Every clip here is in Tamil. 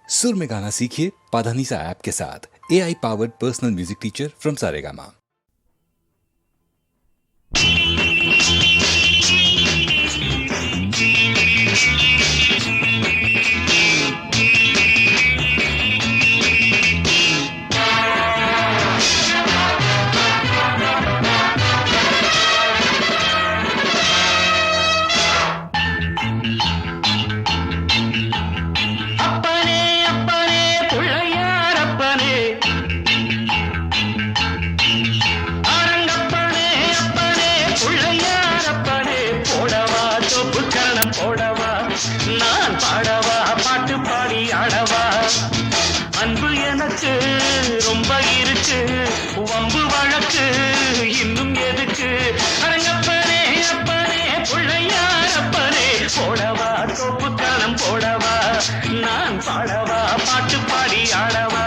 सुर में गाना सीखिए पाधानीसा ऐप के साथ। AI powered personal music teacher from Saregama. நான் பாடவா பாட்டு பாடி ஆடவா அன்பு எனக்கு ரொம்ப இருக்கு வம்பு வழக்கு இன்னும் எதுக்கு அரங்கப்பனே அப்பனே பிள்ளையார் அப்பனே போடவா தோப்பு களம் போடவா நான் பாடவா பாட்டு பாடி ஆடவா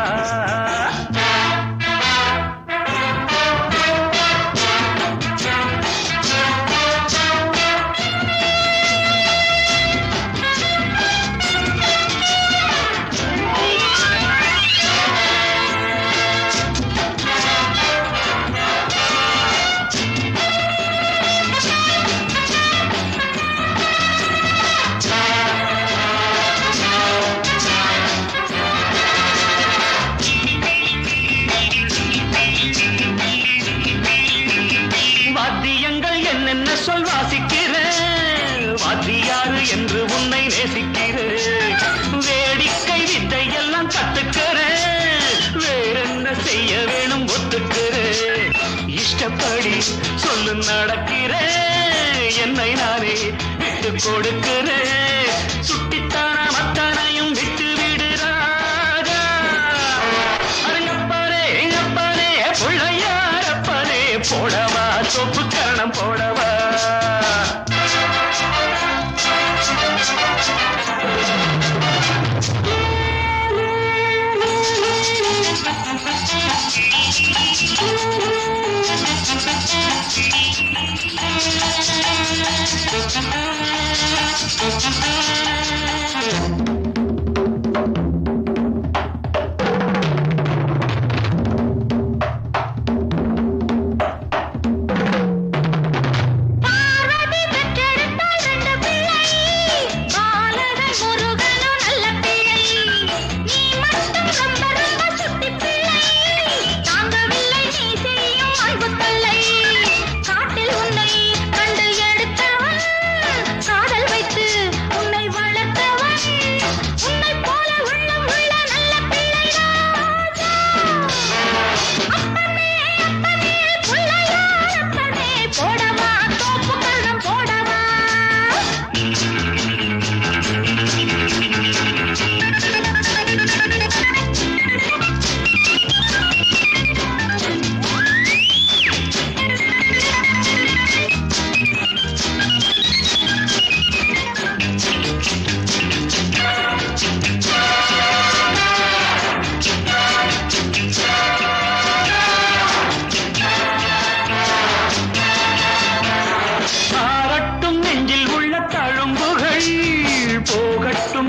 சொல் வாசிக்கிறேன் வாத்தியாரு என்று உன்னை நேசிக்கிறேன் வேடிக்கை வித்தை எல்லாம் கத்துக்கிறேன் வேறென்ன செய்ய வேணும் ஒத்துக்கிறேன் இஷ்டப்படி சொல்லு நடக்கிறேன் என்னை நானே விட்டு கொடுக்கிறேன் சுட்டித்தான மத்தனையும் விட்டு விடுறாரா அரங்கப்பாரே அப்பனே பிள்ளையார் அப்பனே போடவா சொப்பு கரணம் போடவா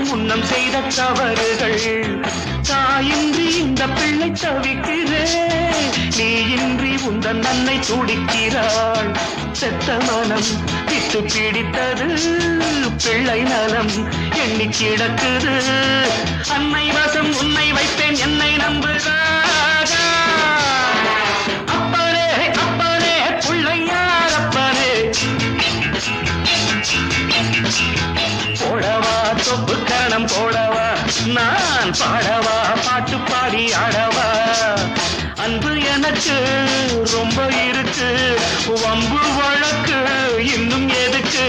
முன்னம் செய்த தவறுகள் தாயின்றி இந்த பிள்ளை தவிக்கிறேன் நீ இன்றி உந்தன் அன்னை துடிக்கிறாள் செத்த மனம் விட்டு பிடித்தது பிள்ளை நலம் எண்ணி கிடக்குது அன்னை வசம் உன்னை வைத்தேன் என்னை நம்புகிறாரா அப்பனே அப்பனே பிள்ளையார் அப்பனே போடவா தொப்பு கணம் போடவா நான் பாடவா பாட்டு பாடி ஆடவா அன்பு எனக்கு ரொம்ப இருக்கு வம்பு வழக்கு இன்னும் எதுக்கு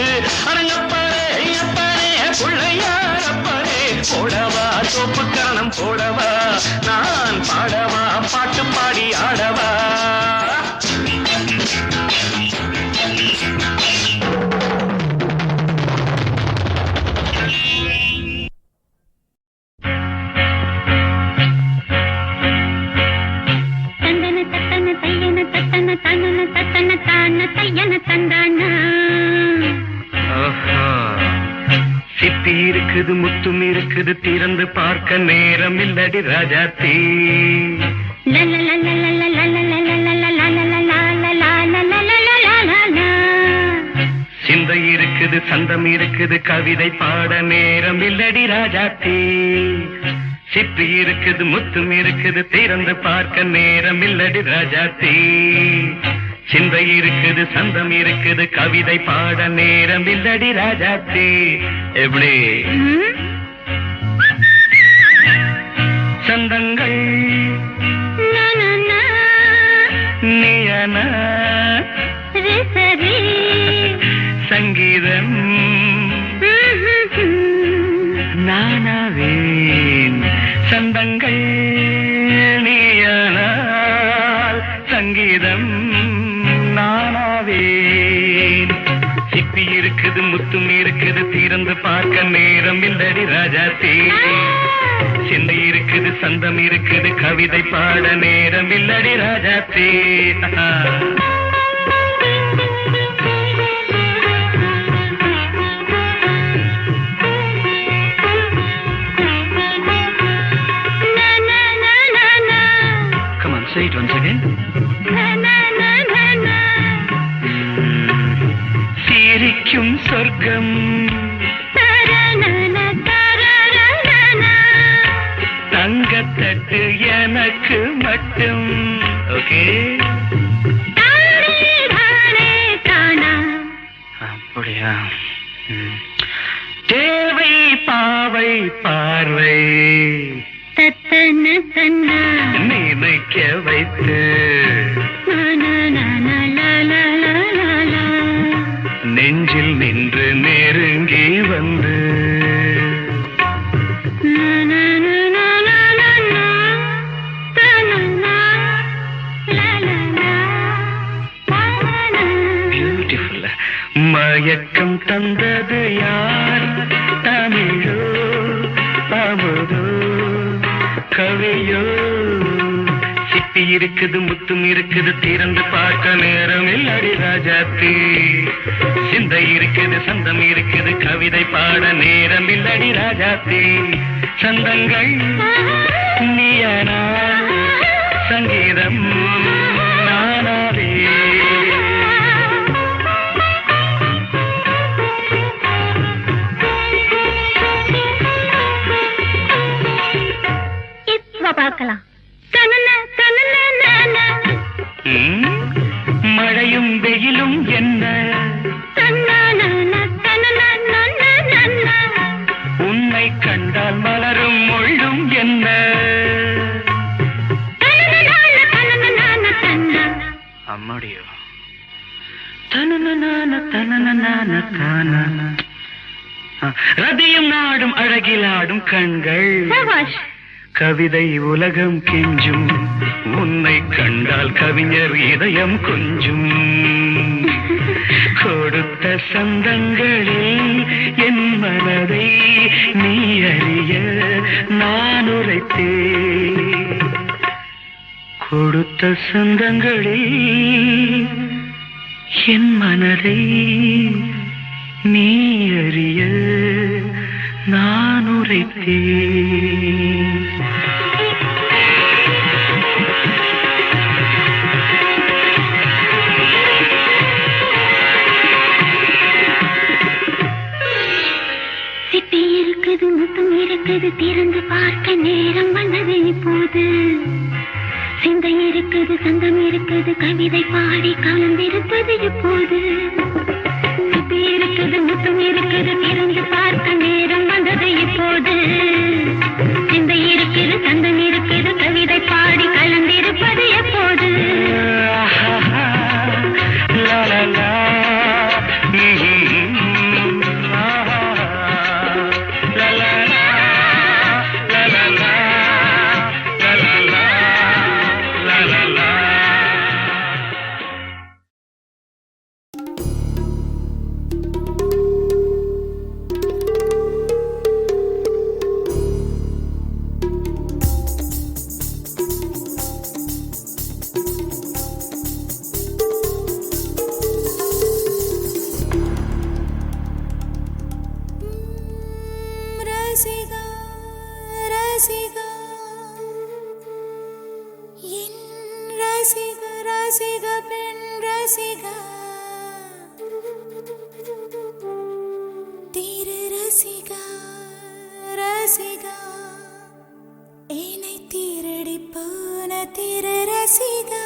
அரங்கப்பனே அப்பனே பிள்ளையார் அப்பனே போடவா தொப்பு கணம் போடவா நான் பாடவா பாட்டு பாடி ஆடவா சிப்பி இருக்குது முத்தும் இருக்குது திறந்து பார்க்க பார்க்க நேரம் இல்லடி ராஜாத்தி. சிந்தை இருக்குது சந்தம் இருக்குது கவிதை பாட நேரம் இல்லடி ராஜாத்தி. சிப்பி இருக்குது முத்தும் இருக்குது திறந்து பார்க்க நேரம் இல்லடி ராஜாத்தி. சிந்தை இருக்குது சந்தம் இருக்குது கவிதை பாட நேரம் இல்லடி ராஜாத்தி. எப்படி சந்தங்கள் நீயன சங்கீதம் நானாவேன். சந்தங்கள் நீயானால் சங்கீதம் நானாவேன். சிப்பி இருக்குது முத்தும் இருக்குது திறந்து பார்க்க நேரம் இல்லடி ராஜாத்தி. சிந்தை இருக்குது சந்தம் இருக்குது கவிதை பாட நேரம் இல்லடி Rajathi. Say it once again. சிரிக்கும் சொர்க்கம் தங்கத்தட்டு எனக்கு மட்டும். ஓகே அப்படியா? தேவை பாவை பார்வை நினைக்க வைத்து நெஞ்சில் நின்று நெருங்கி வந்து பியூட்டிஃபுல். மயக்கம் தந்தது யார்? தமிழோ அமுதோ கவியோ? சிப்பி இருக்குது முத்தும் இருக்குது திறந்து பார்க்க நேரம் இல்லடி ராஜாத்தி. சிந்தை இருக்குது சந்தம் இருக்குது கவிதை பாட நேரம் இல்லடி ராஜாத்தி. சந்தங்கள் நீயனா சங்கீதம் நானாவே. பார்க்கலாம். மழையும் வெயிலும் என்ன உன்னை கண்டால் மலரும் மொழியும் என்ன? அம்மாடியோ ரதியும் நாடும் அழகிலாடும் கண்கள் கவிதை உலகம் கெஞ்சும். உன்னை கண்டால் கவிஞர் இதயம் கொஞ்சும். கொடுத்த சந்தங்களில் என் மனதை நீ அறிய நான் உரைத்தேன். கொடுத்த சந்தங்களில் என் மனதை நீ அறிய நான் உரைத்தேன். சிப்பி இருக்குது முத்தம் இருக்குது திறந்து பார்க்க நேரம் வந்தது இப்போது. சிந்தை இருக்குது சந்தம் இருக்குது கவிதை பாடி கலந்திருப்பது இப்போது. சிப்பி இருக்குது முத்தம் இருக்குது திறந்து பார்க்க நேரம் வந்தது இப்போது. சிந்தை இருக்குது சந்தம் இருக்குது கவிதை பாடி கலந்திருப்பது எப்போது? ரசிக பெண் ரசிகா திரு ரசிகா ரசிகா என்னை திருடி போன திரு ரசிகா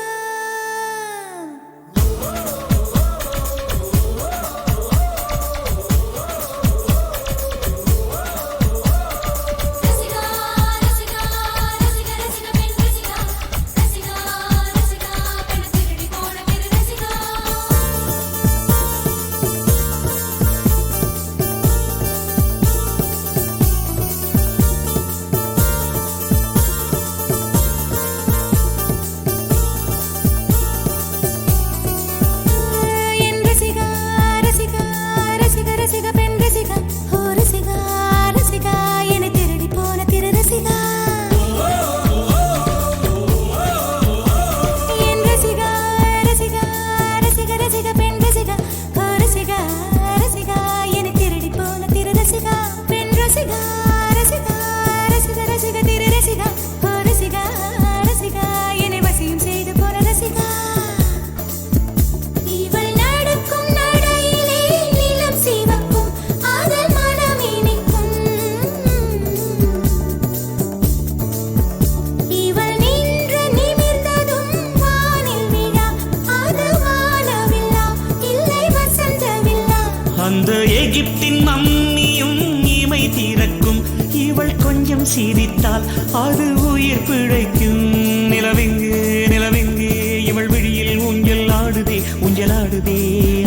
அந்த எகிப்தின் மம்மியும் இமை திறக்கும் இவள் கொஞ்சம் சிரித்தால் அது உயிர் பிழைக்கும் நிலவெங்கு நிலவெங்கு இவள் விழியில் ஊஞ்சல் ஆடுதே ஊஞ்சல் ஆடுதே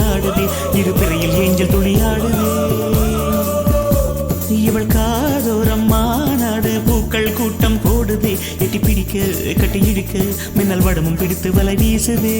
ஆடுதே இரு பிறையில் ஏஞ்சல் துளி ஆடுதே இவள் காதோரம் மாநாடு பூக்கள் கூட்டம் போடுதே எட்டி பிடிக்க கட்டி இழுக்க மின்னல் வடமும் பிடித்து வலை வீசுதே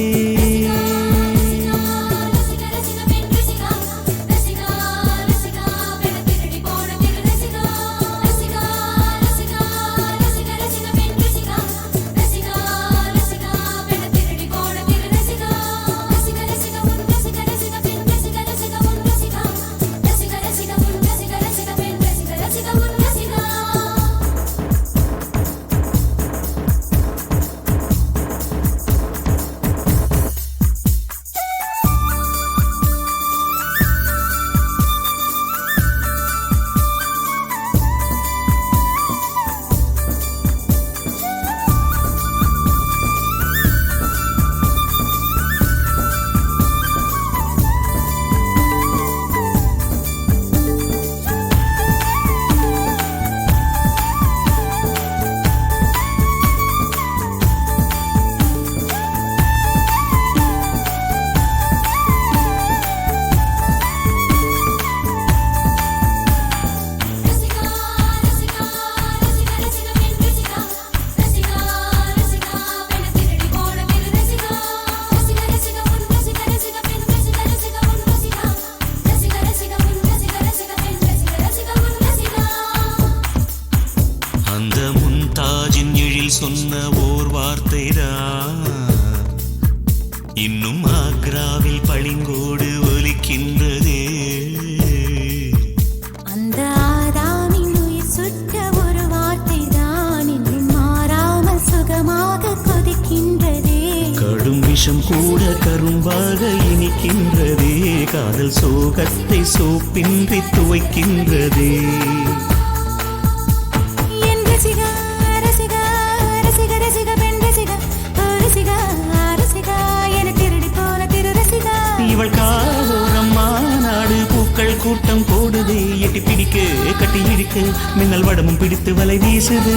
சொன்ன ஓர் வார்த்தைதான் இன்னும் ஆக்ராவில் பளிங்கோடு ஒலிக்கின்றதே அந்த ஆதாமின் உயிர் சுற்ற ஒரு வார்த்தை தான் இன்னும் மாறாமல் சுகமாக கொதிக்கின்றதே கடும் விஷம் கூட கரும்பாக இனிக்கின்றதே காதல் சோகத்தை சோப்பின்றி துவைக்கின்றதே இவள் காதோரம் மாநாடு பூக்கள் கூட்டம் போடுதே எட்டி பிடிக்க கட்டி இழுக்க மின்னல் வடமும் பிடித்து வலை வீசுது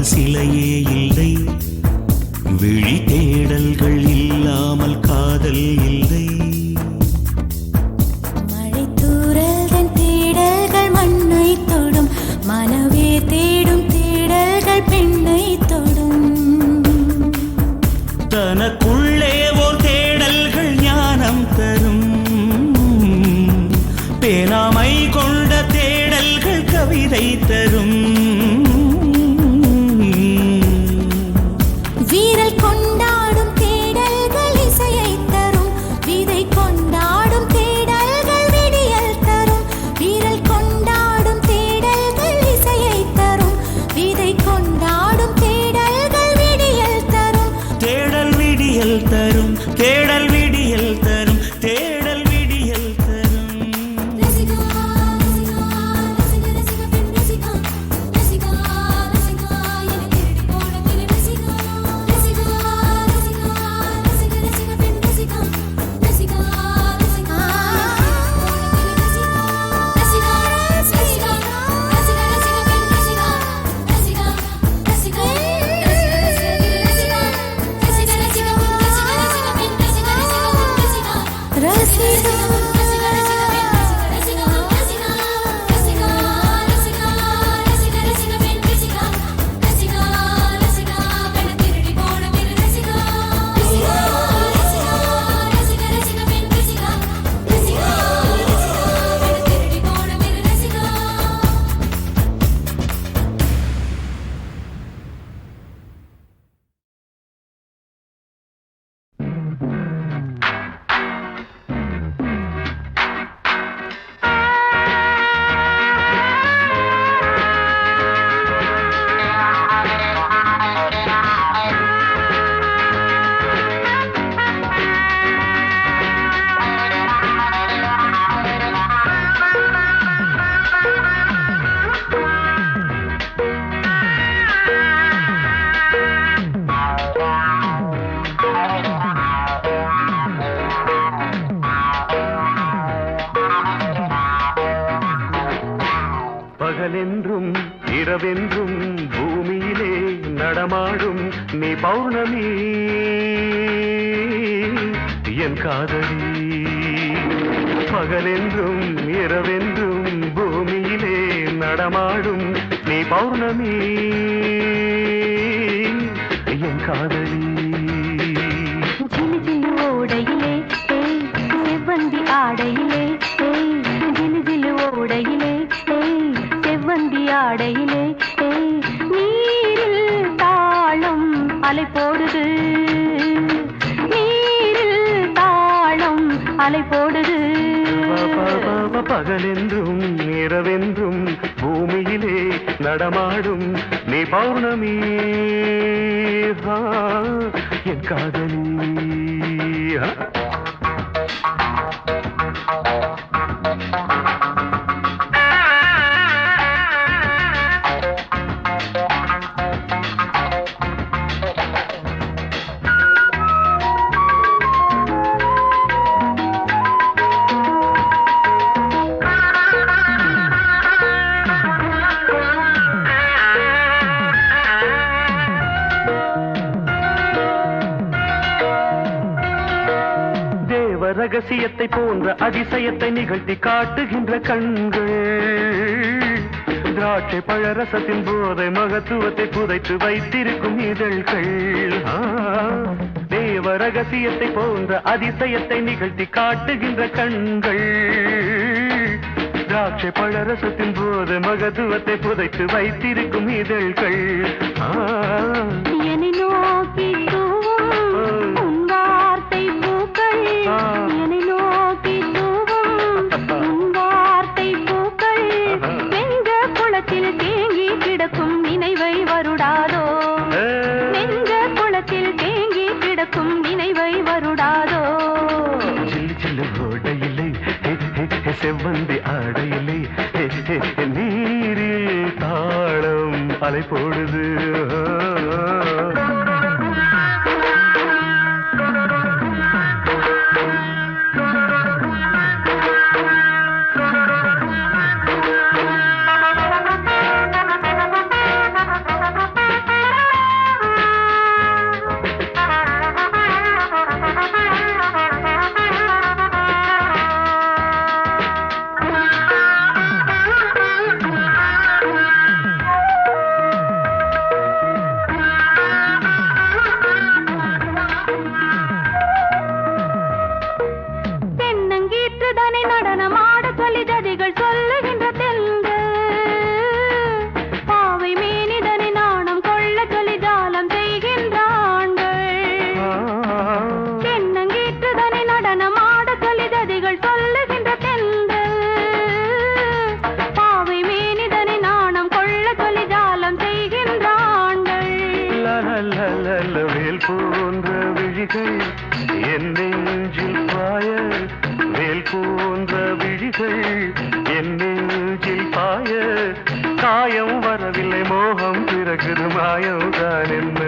சிலையே இல்லை விழி தேடல்கள் இல்லாமல் காதல் இல்லை மழை தூர மனவே தேடும் தேடல்கள் பெண்ணை தொடும் தனக்குள்ளே ஓர் தேடல்கள் ஞானம் தரும் பேனாமை கொண்ட தேடல்கள் கவிதை தரும் வீரல் கொண்டாடும் தேடல்கள் இசையை தரும் விதை கொண்டாடும் தேடல்கள் விடியல் தரும் வீரல் கொண்டாடும் தேடல்கள் இசையை தரும் விதை கொண்டாடும் தேடல்கள் விடியல் தரும் தேடல் விடியல் தரும் தேடல் விடியல் தரும் தேடல் விடியல் தரும் ரசிகா ரசிகா ரசிகா ரசிகா பெண் ரசிகா ரசிகா ரசிகா என திருடி போன கிளி ரசிகா ரசிகா ரசிகா ரசிகா ரசிகா பெண் ரசிகா ரசிகா ரசிகா ரசிகா ரசிகா ரசிகா ரசிகா பெண் ரசிகா ரசிகா ரசிகா ரசிகா பகலென்றும் இரவென்றும் பூமியிலே நடமாடும் நீ பௌர்ணமி என் காதலி பகலென்றும் இரவென்றும் பூமியிலே நடமாடும் நீ பௌர்ணமி என் காதலி ஜிலு ஜிலு ஓடையிலே செவ்வந்தி ஆடையிலே ஜிலு ஜிலு ஓடையிலே செவ்வந்தி ஆடையிலே நீரில் தாளம் அலை போடுது நீரில் தாளம் அலை போடுது பகலென்றும் இரவென்றும் பூமியிலே நடமாடும் நீ பௌர்ணமி என் காதலி ரகசியத்தை போன்ற அதிசயத்தை நிகழ்த்தி காட்டுகின்ற கண்கள் திராட்சை பழரசத்தின் போதை மகத்துவத்தை புதைத்து வைத்திருக்கும் இதழ்கள் தேவ ரகசியத்தை போன்ற அதிசயத்தை நிகழ்த்தி காட்டுகின்ற கண்கள் திராட்சை பழரசத்தின் போதை மகத்துவத்தை புதைத்து வைத்திருக்கும் இதழ்கள் என்னை நோக்கி தூவும் வார்த்தை பூக்கள் என்னை நோக்கி தூவும் வார்த்தை பூக்கள் வெங்க குளத்தில் தேங்கி கிடக்கும் நினைவை வருடாதோ வெங்க குளத்தில் தேங்கி கிடக்கும் நினைவை வருடாதோ சில்லு சில்லு ஓடையில்லை செவ்வந்தி ஆடையில்லை நீரில் தாளம் அலை போடுது மீனிதனை நடனமாட சொல்லி ஜதிகள் சொல்லுகின்ற தெல்கள் பாவை மீனிதனை நாணம் கொள்ள சொல்லி ஜாலம் செய்கின்ற ஆண்கள் தென்னங்கீற்றுதனை நடனமாட சொல்லி ஜதிகள் சொல்லுகின்ற தெல்கள் பாவை மீனிதனை நாணம் கொள்ள சொல்லி ஜாலம் செய்கின்ற ஆண்கள் வேல் போன்ற விழிகள் என் நெஞ்சில் பாய வேல் போன்ற விழிகள் என் நெஞ்சில் பாய காயம் வரவில்லை மோகம் பிறகுது மாயம் தான் என்ன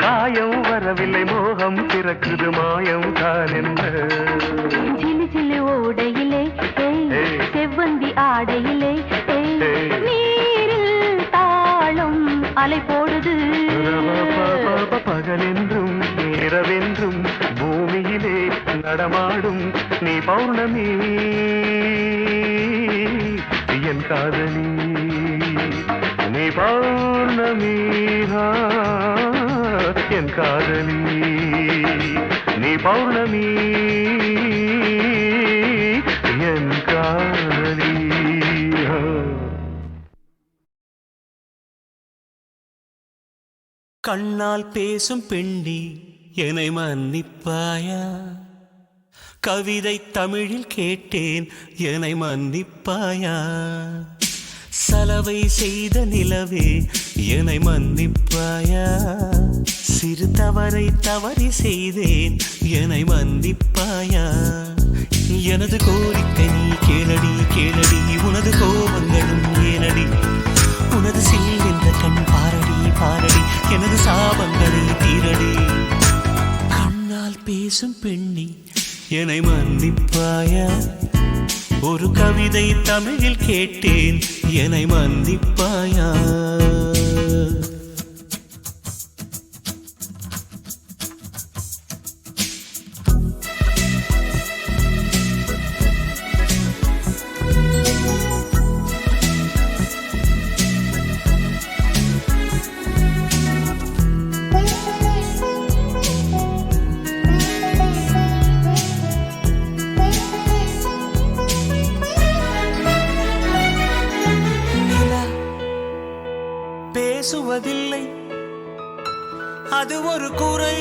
காயம் வரவில்லை மோகம் பிறகுது மாயம் தான் என்ன சிலு சிலு ஓடையிலே செவ்வந்தி ஆடையிலே நீரில் தாளம் அலை போடுது பகலென்றும் இரவென்றும் பூமியிலே நடமாடும் நீ பௌர்ணமி என் காதலி நீ பௌர்ணமி என் காதலி நீ பௌர்ணமி என் காதலி கண்ணால் பேசும் பெண்ணி என்னை மன்னிப்பாயா கவிதை தமிழில் கேட்டேன் என்னை மன்னிப்பாயா சலவை செய்த நிலவே என்னை மன்னிப்பாயா சிறு தவறை தவறி செய்தேன் என்னை மன்னிப்பாயா எனது கோரிக்கை நீ கேளடி கேளடி உனது கோபங்களும் ஏனடி உனது சில் என்ற கண் பாரடி பாரடி எனது சாபங்களை தீரடி கண்ணால் பேசும் பெண்ணி என்னை மன்னிப்பாயா ஒரு கவிதை தமிழில் கேட்டேன் என்னை மன்னிப்பாயா பேசுவதில்லை அது ஒரு குறை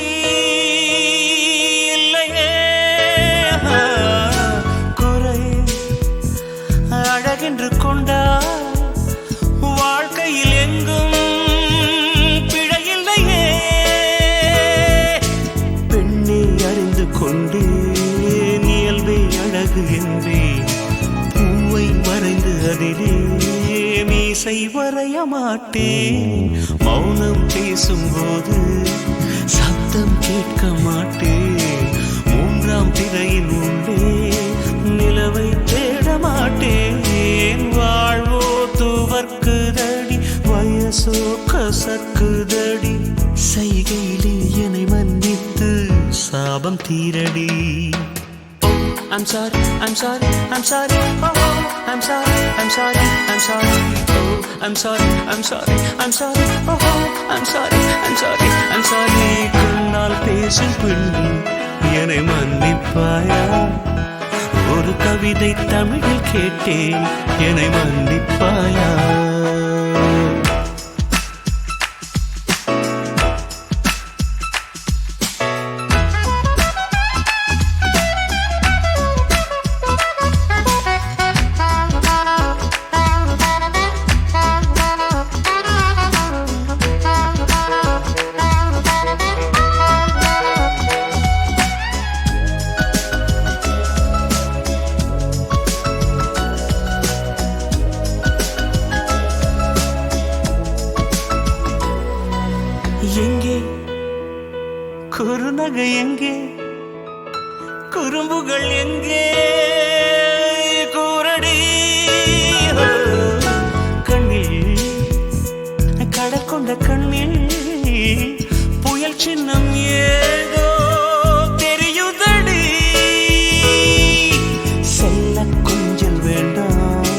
இல்லையே குறை அழகென்று கொண்டா வாழ்க்கையில் எங்கும் பிழையில்லையே பெண்ணை அறிந்து கொண்டு இயல்பை அழகு என்றேன் பூவை வரைந்து அதிலே மீசை வரைய மாட்டேன் மௌனம் பேசும்போது சத்தம் கேட்க மாட்டேன் மூன்றாம் திரையின் உள்ளே நிலவை தேட மாட்டேன் வாழ்வோ துவர்க்குதடி வயசோ கசக்குதடி செய்கையிலே என்னை மன்னித்து சாபம் தீரடி I'm sorry, I'm sorry, I'm sorry, oh, I'm sorry, I'm sorry, I'm sorry, oh, I'm sorry, I'm sorry, I'm sorry, oh, I'm sorry, I'm sorry, I'm sorry. கண்ணால் பேசும் பெண்ணி என்னை மன்னிப்பாயா ஒரு கவிதை தமிழில் கேட்டேன் என்னை மன்னிப்பாயா எங்கே குறுநகை எங்கே குறும்புகள் எங்கே கூரடி கண்ணில் கடற்கொண்ட கண்ணில் புயல் சின்னம் ஏதோ தெரியுதடி செல்ல கொஞ்சல் வேண்டாம்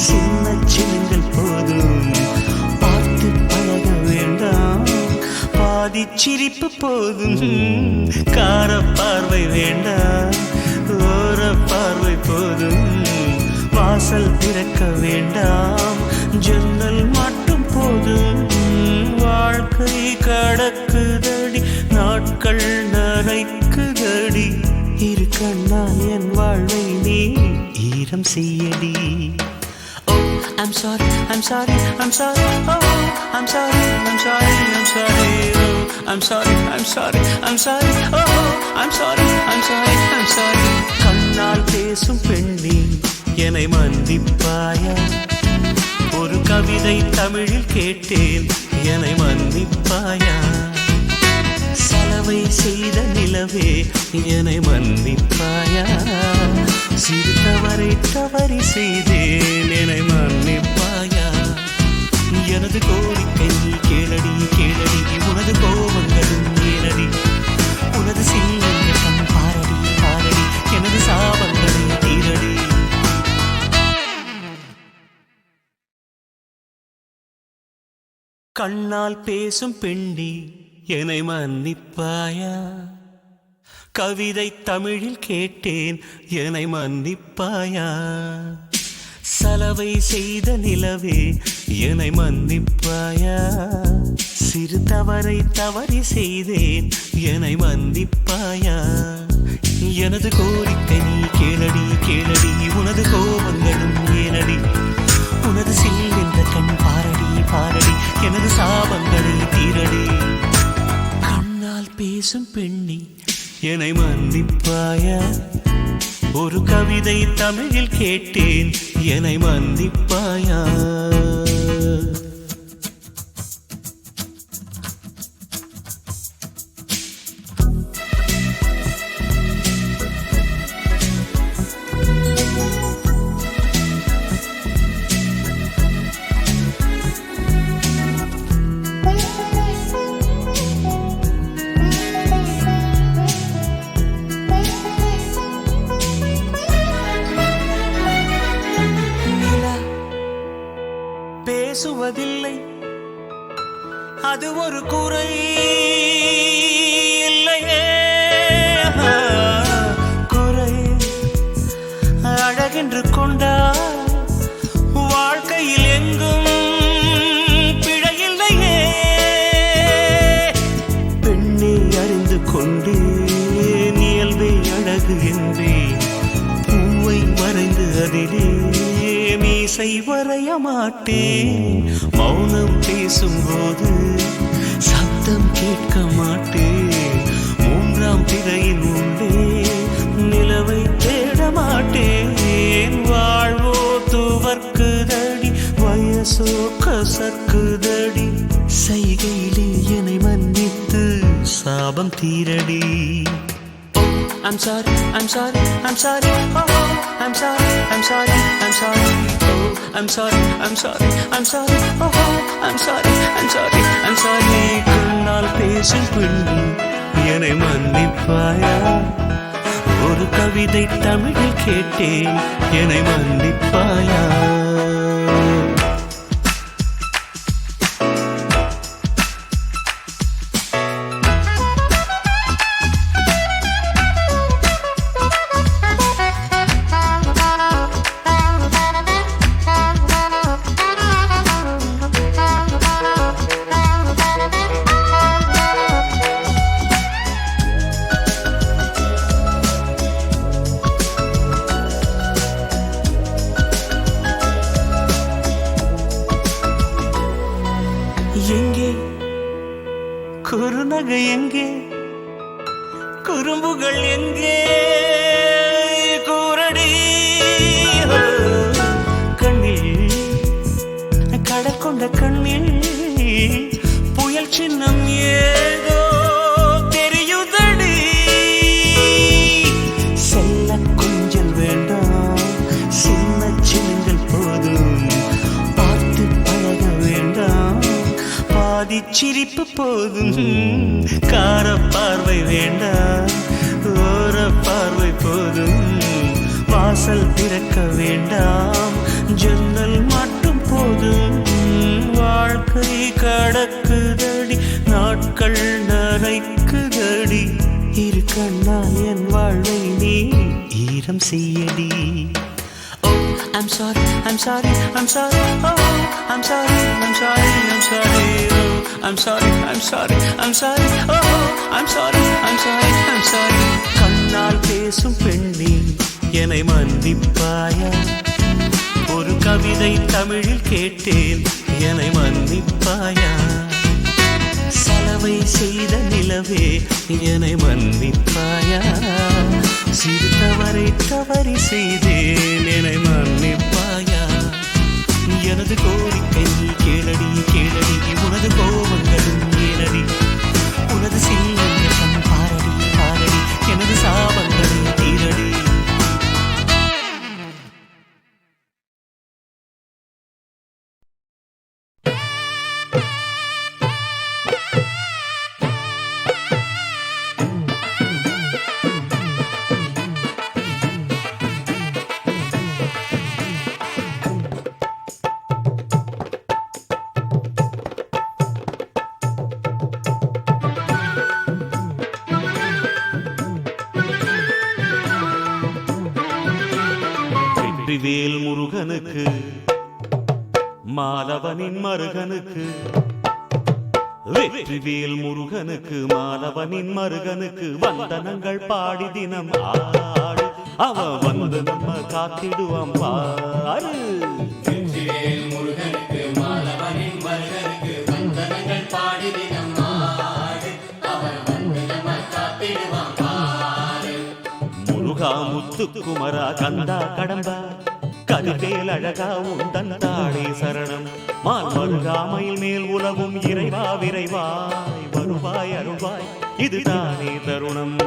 சின்ன சின்னங்கள் போதும் பார்த்து பழக வேண்டாம் பாதி சிரிப்பு போதும் கார பார்வை வேண்டாம் ஓர பார்வை திறக்க வேண்டாம், ஜன்னல் மட்டும் போதும். வாழ்க்கை கடக்குதடி, நாட்கள் நரைக்குதடி, இரு கண்ணால் என் வாழ்வை நீ ஈரம் செய்யடி. I'm sorry, I'm sorry, I'm sorry, oh, I'm sorry, I'm sorry, I'm sorry, oh, I'm sorry, I'm sorry, I'm sorry, oh, I'm sorry, I'm sorry, I'm sorry. கண்ணால் பேசும் பெண்ணே என்னை மன்னிப்பாயா, ஒரு கவிதை தமிழில் கேட்டேன் என்னை மன்னிப்பாயா, சலவை செய்த நிலவே என்னை மன்னிப்பாயா, சிறு தவறை தவறி செய்தேன் என்னை மன்னிப்பாயா. எனது கோரிக்கை கேளடி கேளடி, உனது கோபங்களும் ஏனடி, உனது சிங்கம் பாரடி பாரடி, எனது சாபங்களை தீரடி. கண்ணால் பேசும் பெண்ணே என்னை மன்னிப்பாயா, கவிதை தமிழில் கேட்டேன் என்னை மன்னிப்பாயா, சலவை செய்த நிலவே என்னை மன்னிப்பாயா, சிறு தவறை தவறி செய்தேன் என்னை மன்னிப்பாயா. எனது கோரிக்கை நீ கேளடி கேளடி, உனது கோபங்களும் ஏனடி, உனது சில்லென்ற கண் பாரடி பாரடி, எனது சாபங்களை தீரடி. கண்ணால் பேசும் பெண்ணி என்னை மன்னிப்பாயா, ஒரு கவிதை தமிழில் கேட்டேன் என்னை மன்னிப்பாயா. பேசுவதில்லை அது ஒரு குறை இல்லையே, குறை அழகென்று கொண்டால் வாழ்க்கையில் எங்கும் பிழையில்லையே. பெண்ணை அறிந்து கொண்டே இயல்பை அழகு என்றேன், பூவை வரைந்து அதிலே மீசை வரைய மாட்டேன், மௌனம் பேசும்போது சத்தம் கேட்க மாட்டேன், மூன்றாம் திரையின் உள்ளே நிலவை தேட மாட்டேன். வாழ்வோ துவர்க்குதடி, வயசோ கசக்குதடி, செய்கையிலே என்னை மன்னித்து சாபம் தீரடி. I'm sorry, I'm sorry, I'm sorry, oh, I'm sorry, I'm sorry, I'm sorry, oh, I'm sorry, I'm sorry, I'm sorry, oh, I'm sorry, I'm sorry, I'm sorry. கண்ணால் பேசும் பெண்ணே என்னை மன்னிப்பாயா, ஒரு கவிதை தமிழில் கேட்டேன் என்னை மன்னிப்பாயா. எங்கே குறுநகை, எங்கே குறும்புகள், எங்கே கூரடி, கண்ணில் கடல் கொண்ட கண்ணில் புயல் சின்னம் ஏதோ தெரியுதடி. செல்ல கொஞ்சல் வேண்டாம், சின்ன சின்னங்கள் போதும், பார்த்து பழக வேண்டாம், பாதி சிரிப்பு போதும், கார பார்வை வேண்டாம், ஓர பார்வை போதும், வாசல் திறக்க வேண்டாம், ஜன்னல் மட்டும் போதும். வாழ்க்கை கடக்குதடி, நாட்கள் நரைக்குதடி, இரு கண்ணால் என் வாழ்வை நீ ஈரம் செய்யடி. I'm sorry, I'm sorry, I'm sorry, oh, I'm sorry, I'm sorry, I'm sorry, oh, I'm sorry, I'm sorry, I'm sorry, oh, I'm sorry, I'm sorry, I'm sorry. கண்ணால் பேசும் பெண்ணே என்னை மன்னிப்பாயா? ஒரு கவிதை தமிழில் கேட்டேன் என்னை மன்னிப்பாயா? சலவை செய்த நிலவே என்னை மன்னிப்பாயா? சிறு தவறி செய்தேன் என்னை மன்னிப்பாயா? எனது கோரிக்கை கேளடி கேளடி, உனது கோபங்களும் ஏனடி, உனது சீனம் பாரடி பாரடி, எனது சாபங்களை தீரடி. வெற்றிவேல் முருகனுக்கு, மாலவனின் மருகனுக்கு, வெற்றிவேல் முருகனுக்கு, மாலவனின் மருகனுக்கு வந்தனங்கள் பாடி தினம் ஆடு. அவன் வந்து நம்ம காத்திடுவான் பாரு. வெற்றிவேல் முருகனுக்கு, மாலவனின் மருகனுக்கு வந்தனங்கள் பாடி தினம் ஆடு. அவன் வந்து நம்ம காத்திடுவான் பாரு. முருகா முத்துக்குமரா கந்தா கடம்பா, கதிவேல் அழகா உந்தன் தாளே சரணம். மால் மருகாமையில் மேல் உலவும் இறைவா விரைவாய் வருவாய் அருள்வாய், இதுதானே தருணம்.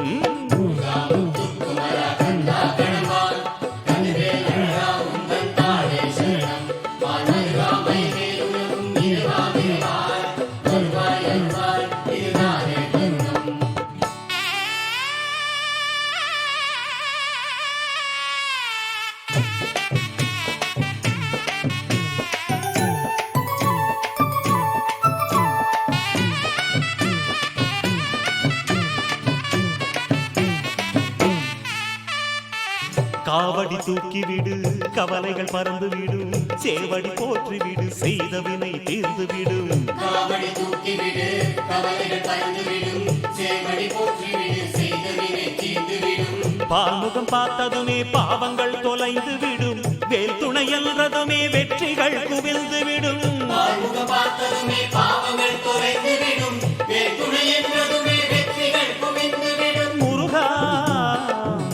காவடி தூக்கிவிடு கவலைகள் பறந்து விடும், சேவடி போற்றிவிடு செய்த வினை தீர்ந்து விடும். காவடி தூக்கிவிடு கவலைகள் பறந்து விடும், சேவடி போற்றிவிடு செய்த வினை தீர்ந்து விடும். பால்முகம் பார்த்ததுமே பாவங்கள் தொலைந்து விடும், வேல் துணை என்றதுமே வெற்றிகள் குவிந்து விடும். பால்முகம் பார்த்ததுமே பாவங்கள் தொலைந்து விடும், வேல் துணை என்றதுமே வெற்றிகள் குவிந்து விடும். முருகா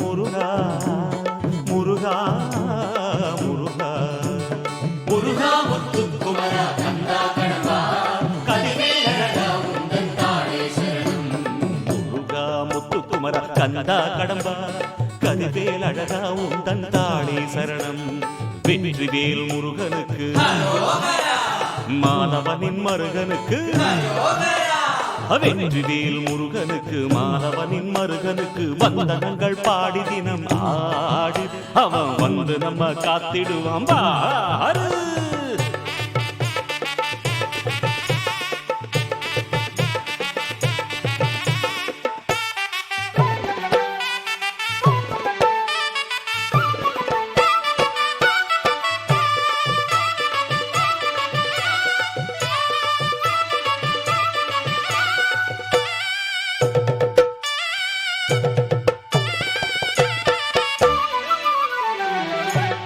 முருகா முருகா முருகா முருகா முத்துக்குமரா கந்தா கடம்பா, கதிவேல் அழகா உந்தன் தாளே சரணம். முருகா முத்துக்குமரா கந்தா கடம்பா, கதிவேல் அழகா உந்தன் தாளே சரணம். வெற்றிவேல் முருகனுக்கு, மாலவனின் மருகனுக்கு, வெற்றிவேல் முருகனுக்கு, மாலவனின் மருகனுக்கு வந்தனங்கள் பாடி தினம் ஆடு. அவன் வந்து நம்ம காத்திடுவான் பாரு.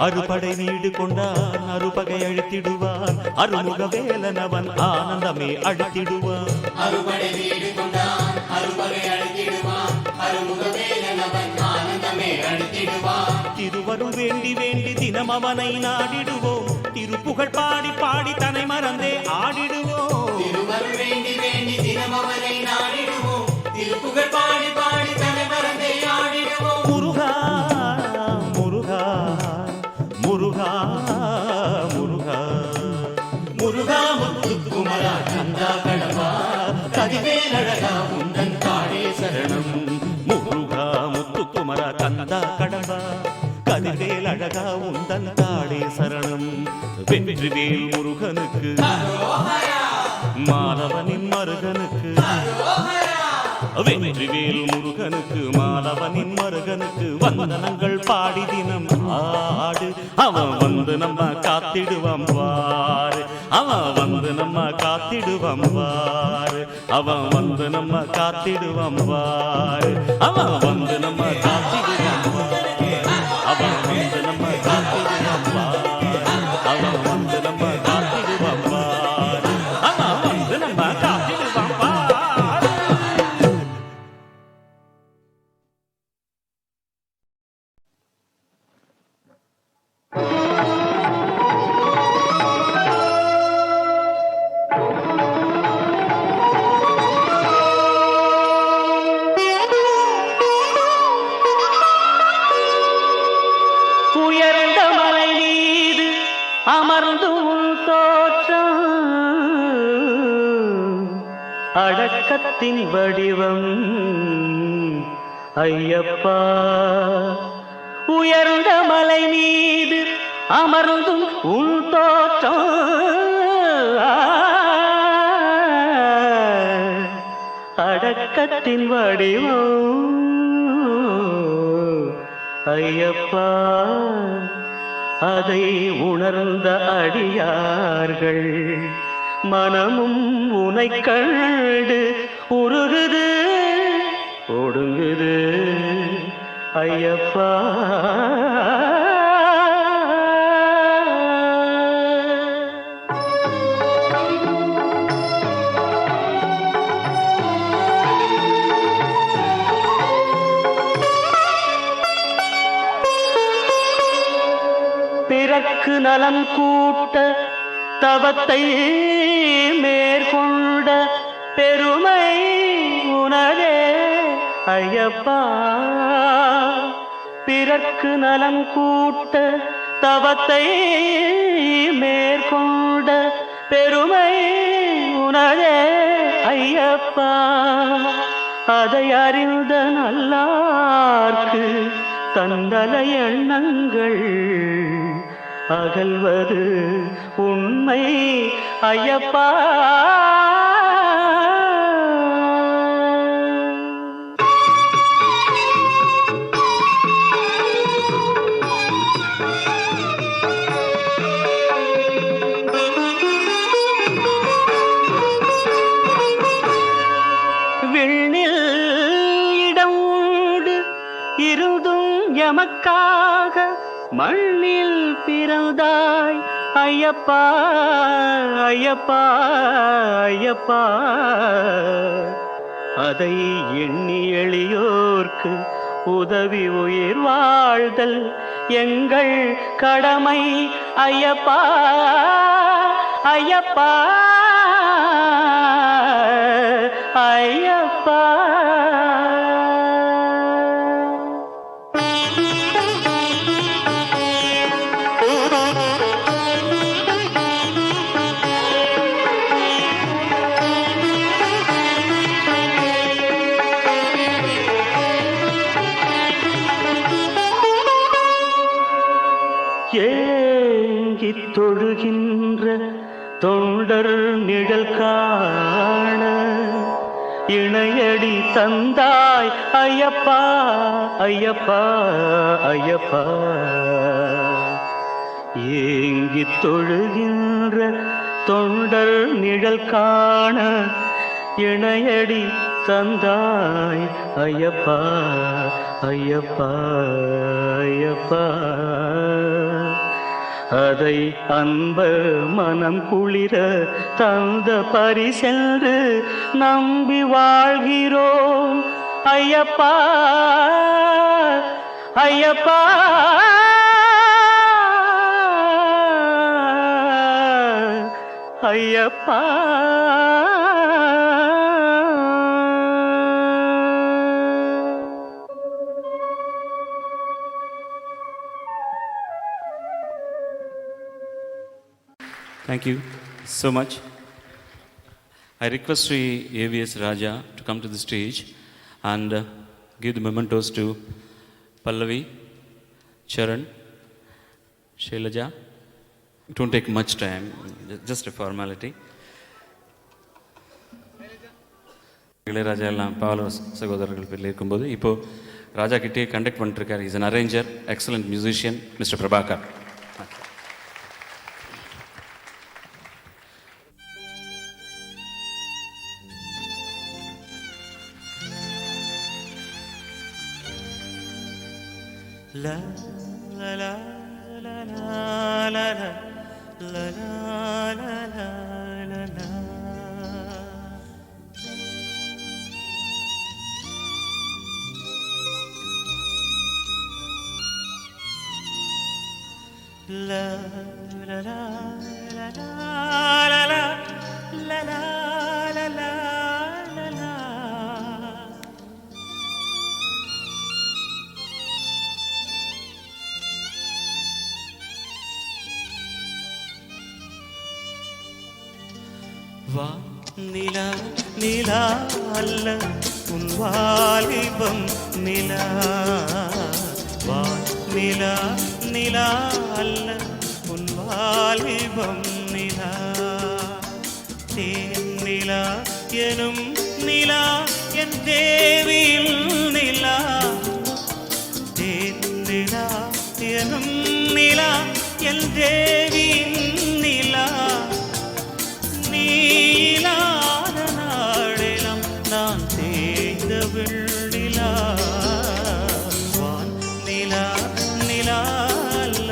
அறுபடை வீடு கொண்டான் அறுபகை அழித்திடுவான், அருமுக வேலனவன் ஆனந்தமே அழித்திடுவான். அறுபடை வீடு கொண்டான் அறுபகை அழித்திடுவான், அருமுக வேலனவன் ஆனந்தமே அழித்திடுவான். திருவருள் வேண்டி வேண்டி தினம் அவனை நாடிடுவோம், திருப்புகழ் பாடி பாடி தன்னை மறந்தே ஆடிடுவோம். திருவருள் வேண்டி வேண்டி தினம் அவனை நாடிடுவோம், திருப்புகழ் பாடி பாடி தன்னை மறந்தே ஆடிடுவோம். முருகா முருகா முருகா முருகா முருகா முத்துக்குமரா கந்தா கடம்பா, கதிவேல் அழகா உந்தன் தாளே சரணம். முருகா முத்துக்குமரா கந்தா கடம்பா, கதிவேல் அழகா உந்தன் தாளே சரணம். வெற்றிவேல் முருகனுக்கு, மாலவனின் மருகனுக்கு, வெற்றிவேல் முருகனுக்கு மாதவனின் மருகனுக்கு வந்தனங்கள் பாடி தினம் ஆடு. அவன் வந்து நம்ம காத்திடுவான் பாரு, அவன் வந்து நம்ம காத்திடுவான் பாரு, அவன் வந்து நம்ம காத்திடுவான் பாரு, அவன் வந்து நம்ம காத்திடுவான் பாரு, அவன் வந்து நம்ம காத்திடுவான் பாரு, அவன் வந்து நம்ம காத்திடுவான் பாரு, அவன் வந்து நம்ம காத்திடுவான் பாரு. உயர்ந்த மலை மீது அமர்ந்து உன் தோற்றம் அடக்கத்தின் வடிவம் ஐயப்பா. உயர்ந்த மலை மீது அமர்ந்தும் உன் தோற்றம் அடக்கத்தின் வடிவம் ஐயப்பா. அதை உணர்ந்த அடியார்கள் மனமும் உனை கண்டு உருகுது ஒடுங்குது ஐயப்பா. பிறக்கு நலம் கூட்ட தவத்தை மேற்கொண்ட பெருமை உனதே ஐயப்பா. பிறக்கு நலம் கூட்ட தவத்தை மேற்கொண்ட பெருமை உனதே ஐயப்பா. அதை அறிந்த நல்லார்க்கு தந்தல எண்ணங்கள் அகல்வது உண்மை ஐயப்பா. விண்ணில் இடம் உண்டு இருந்தும் எமக்காக மண்ணில் பிறந்தாய் ஐயப்பா ஐயப்பா ஐயப்பா. அதை எண்ணி எளியோர்க்கு உதவி உயிர் வாழ்தல் எங்கள் கடமை ஐயப்பா ஐயப்பா ஐயப்பா. ஏங்கித் தொழுகின்ற தொண்டர் நிழல் காண இணையடி தந்தாய் ஐயப்பா ஐயப்பா ஐயப்பா. ஏங்கித் தொழுகின்ற தொண்டர் நிழல் காண இணையடி தந்தாய் ஐயப்பா ஐயப்பா ஐயப்பா. அதை அன்ப மனம் குளிர தந்த பரிசென்று நம்பி வாழ்கிறோம் Ayyappa Ayyappa Ayyappa. Thank you so much. I request Sri A.V.S. Raja to come to the stage and give the mementos to Pallavi, Charan, Shailaja. It won't take much time, just a formality. Ilaiyaraaja எல்லாம் பாவலர் சகோதரர்கள் பேரில் இருக்கும்போது இப்போது ராஜா கிட்டே கண்டக்ட் பண்ணிட்டுருக்கார். Is an arranger, excellent musician mister Prabhakar. La la la la la la la la la la la. La la la la la la la la la la la la. வா நிலா நிலா அல்ல உன் வாலிபம் நிலா. வா நிலா நிலா அல்ல உன் வாலிபம் நிலா. தேன் நிலா எனும் நிலா என் தேவியில் நிலா. தேன் நிலா எனும் நிலா என் தேவியின் நிலா. நீலாத நாடெல்லாம் நான் தேய்ந்த வெள்ளிலா. வான் நிலா நிலா அல்ல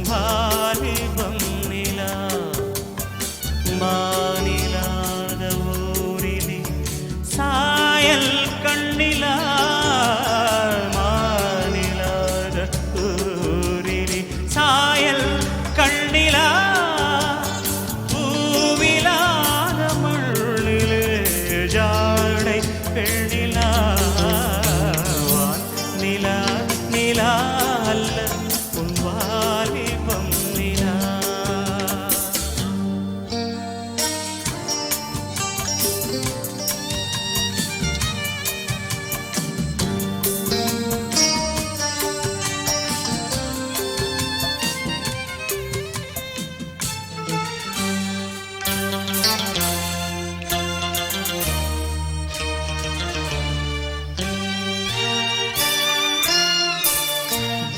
வாலிபம் நிலா. மாநிலாத ஊரிலே சாயல் கண்ணிலா. மாநிலாத ஊரிலே சாயல் கண்ணிலா.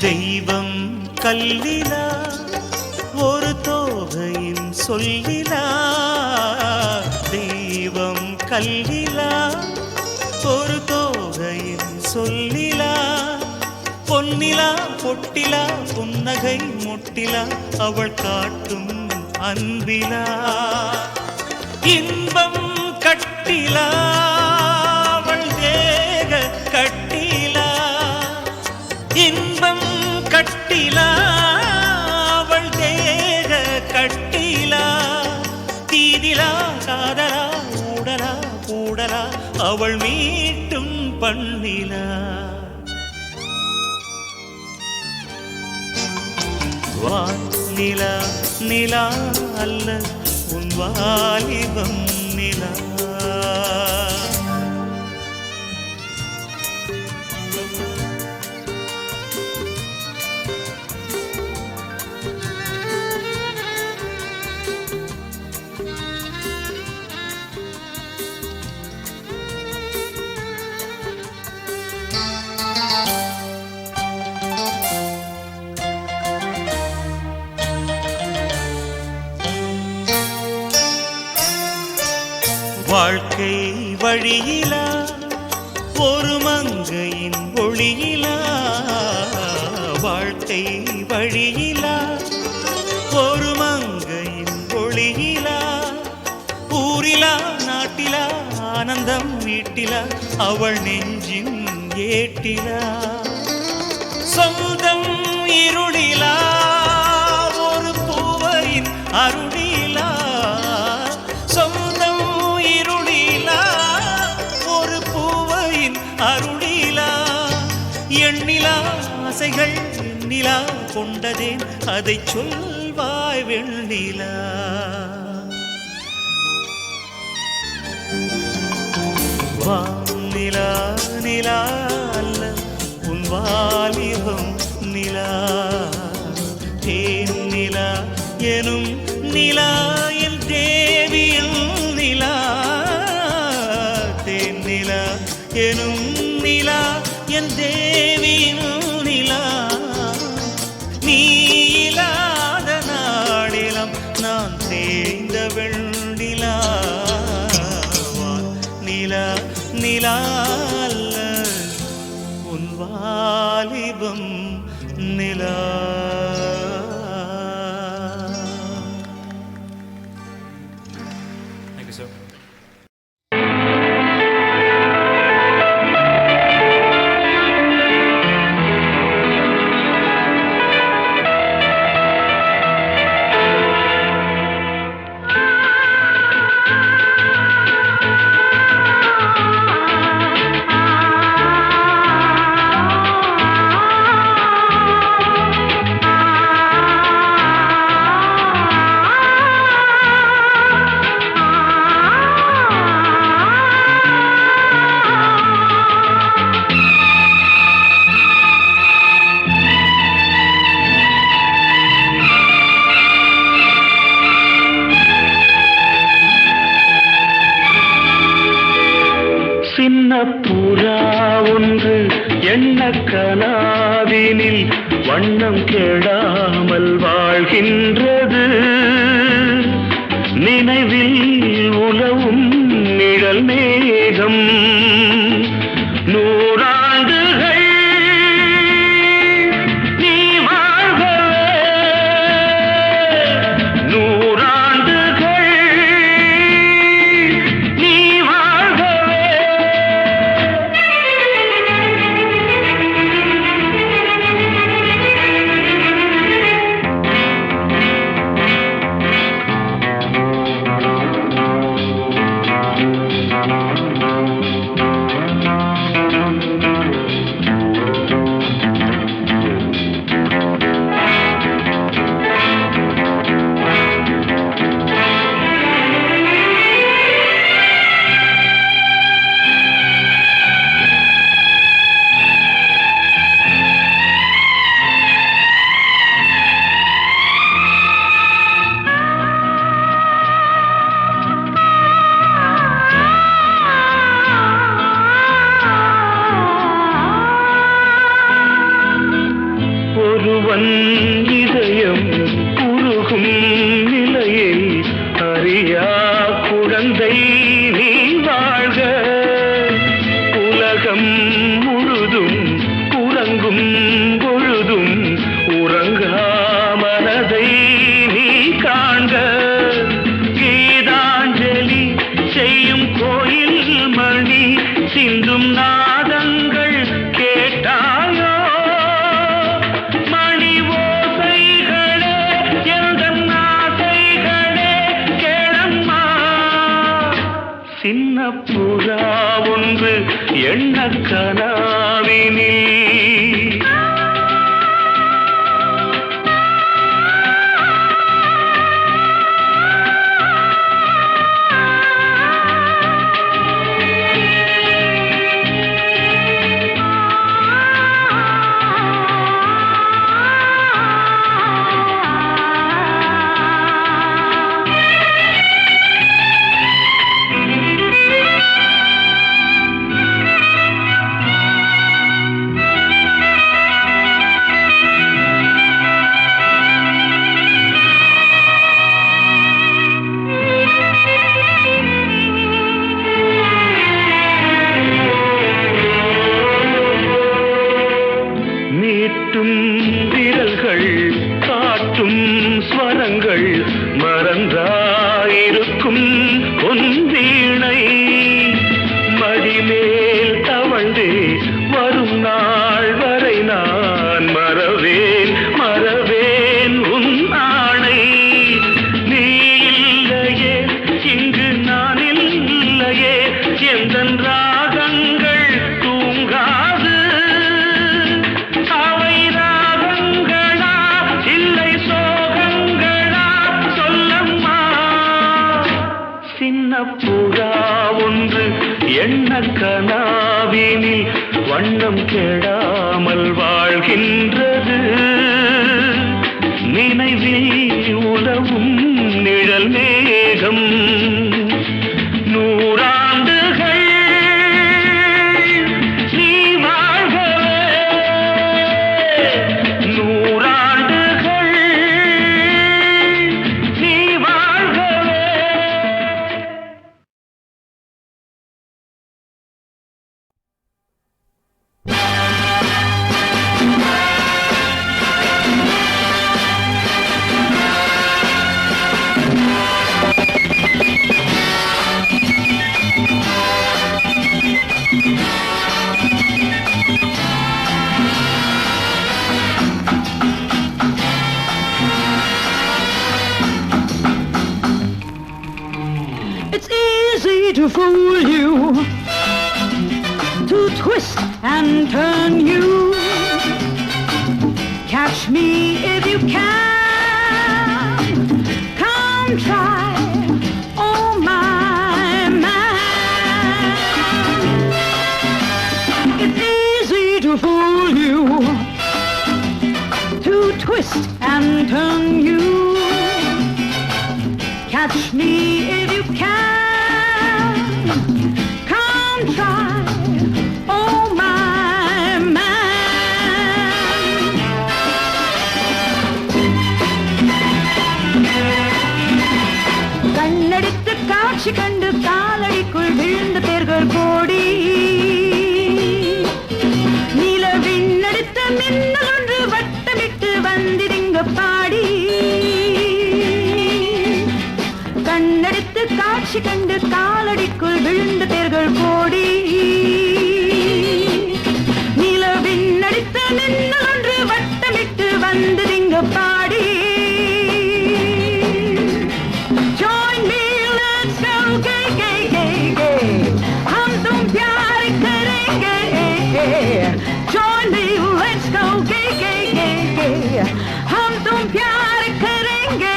தெய்வம் கல்லிலா ஒரு தோகையின் சொல்லிலா. தெய்வம் கல்லிலா ஒரு தோகையின் சொல்லிலா. பொன்னிலா பொட்டிலா புன்னகை முட்டிலா அவள் காட்டும் அன்பிலா. இன்பம் கட்டிலா அவள் தேக கட்டிலா. இன்பம் கட்டிலா அவள் தேக கட்டிலா. தீதிலா காதலா ஊடலா கூடலா அவள் மீட்டும் பண்ணிலா. வான் நிலா நிலா அல்ல உன் வாலிபம் நிலா. வாழ்க்கை வழியிலா ஒரு மங்கையின் ஒளியிலா. வாழ்க்கை வழியிலா ஒரு மங்கையின் ஒளியிலா. ஊரிலா நாட்டிலா ஆனந்தம் வீட்டிலா அவள் நெஞ்சின் ஏட்டிலா. சொந்தம் இருளிலா ஒரு பூவையின் அருளிலா. சொந்தம் இருளிலா ஒரு பூவையின் அருளிலா. எண்ணிலா ஆசைகள் எண்ணிலா கொண்டதேன் அதை சொல்வாய் வெண்ணிலா. வானிலா நிலா அல்ல உன் வாலிபம் நிலா. தேன் நிலா எனும் நிலா என் தேவியில் நிலா. தேன் நிலா நீ இல்லாத நாளிலம் நான் தேய்ந்த வெண்ணிலா நிலா நிலா அல்ல உன் வாலிபம் நிலா. Thank you, sir. புறா ஒன்று எண்ண கனாவினில் வண்ணம் கெடாமல் வாழ்கின்றது. நினைவில் உலவும் நிழல் மேகம் நூறாண்டுகள் நீ வாழ்கவே, நூறாண்டுகள் நீ வாழ்கவே. ஒருவன் இதயம் உருகும் நிலையை அறியா குழந்தை நீ வாழ்க. உலகம் முழுதும் உறங்கும் பொழுதும் உறங்கா மனதை நீ காண்க. கீதாஞ்சலி செய்யும் கோயில் மணி சிந்தும் நாதங்கள் கேட்டாயோ? சின்ன புறா ஒன்று எண்ண கனாவினில் நீட்டும் விரல்கள் காட்டும் ஸ்வரங்கள் மறந்தாயிருக்கும் பொன் வீணை மடிமேல் தவழ்ந்தே வரும் நாள் வரை நான் மறவேன் மறவேன் உன் ஆணை. நீ இல்லையே இங்கு நான் இல்லையே எந்தன் ராகங்கள் தூங்காது. சின்ன புறா ஒன்று எண்ண கனாவினில் வண்ணம் கெடாமல் வாழ்கின்றது. நினைவில் உலவும் நிழல் மேகம் நூறாண்டுகள் நீ வாழ்கவே, to fool you, to twist and turn you. Catch me if you can. Come try, oh my man. It's easy to fool you, to twist and turn you. Catch me if you can. Come try, oh my man. கண்ணடித்து காட்சி கண்டு காலடிக்குள் விழுந்த தேர்கள் கோடி. நிலவிண்ணடித்த மின்னல் ஒன்று வட்டமிட்டு வந்திருங்க பாடி. கண்ணடித்து காட்சி கண்டு காலடிக்குள் விழுந்த தேர்கள் கோடி. நிலவிண்ணடித்த மின்னல் ஒன்று வட்டமிட்டு வந்திருங்க பாடி. Join me, let's go, gay, gay, gay, gay. हम तुम प्यार करेंगे. Join me, let's go, gay, gay, gay, gay. हम तुम प्यार करेंगे.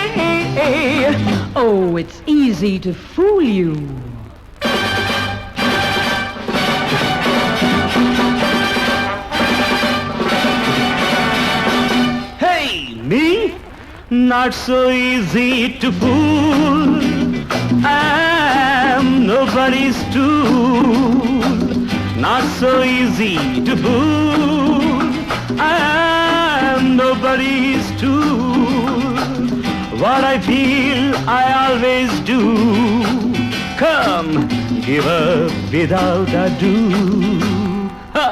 Oh, it's easy to fool you. Hey, me? Not so easy to fool. I'm nobody's tool. Not so easy to fool. I'm nobody's tool. What I feel, I always do. Come, give up without ado. Ha!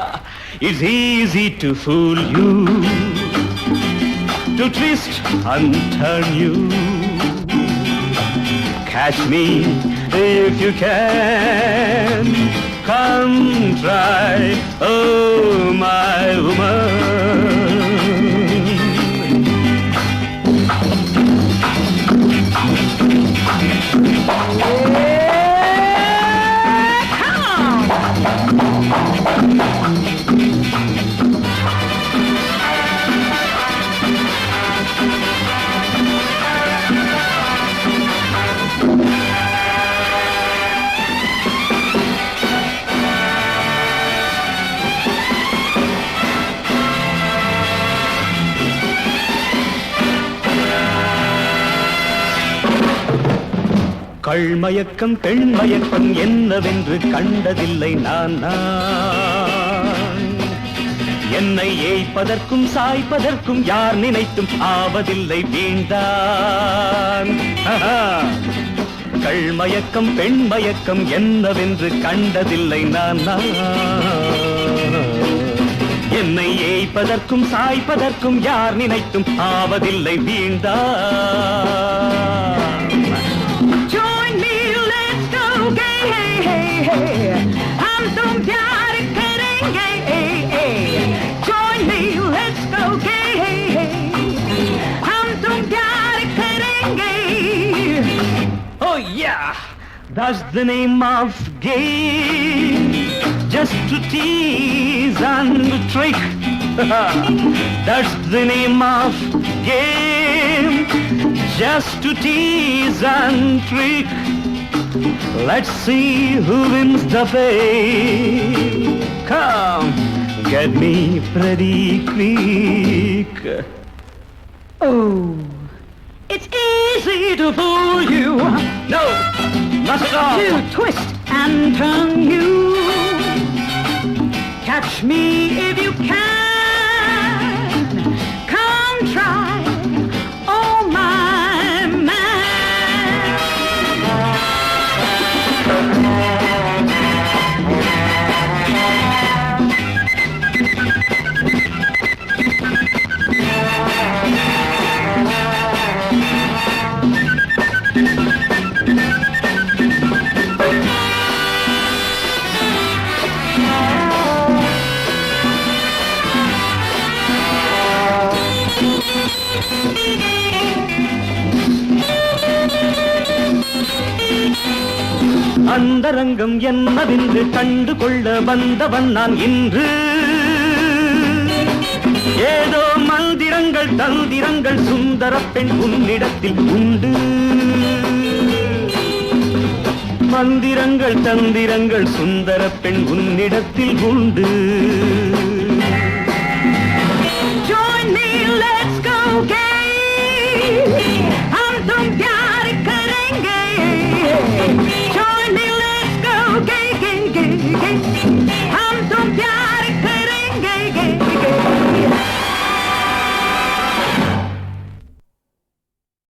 It's easy to fool you, to twist and turn you. Catch me if you can. Come try, oh my woman. கள்மயக்கம் பெண்மயக்கம் என்னவென்று கண்டதில்லை நான். என்னை ஏய்ப்பதற்கும் சாய்ப்பதற்கும் யார் நினைத்தும் ஆவதில்லை வீண்தான். கள்மயக்கம் பெண்மயக்கம் என்னவென்று கண்டதில்லை நான். என்னை ஏய்ப்பதற்கும் சாய்ப்பதற்கும் யார் நினைத்தும் ஆவதில்லை வீண்தான். हम तुम प्यार करेंगे. Join me, let's go, gay. हम तुम प्यार करेंगे. Oh yeah, that's the name of game. Just to tease and trick. That's the name of game. Just to tease and trick. Let's see who wins the fame. Come, get me pretty quick. Oh, it's easy to fool you, No, not at all. to twist and turn you. Catch me if you can. Come try, oh my man. அந்தரங்கம் என்னவென்று கண்டு கொள்ள வந்தவன் நான் இன்று. ஏதோ மந்திரங்கள் தந்திரங்கள் சுந்தர பெண் உன்னிடத்தில் உண்டு. மந்திரங்கள் தந்திரங்கள் சுந்தர பெண் உன்னிடத்தில் உண்டு. Join me, let's go gay. हम तुम प्यार करेंगे. Join me, let's go gay, gay, gay, gay.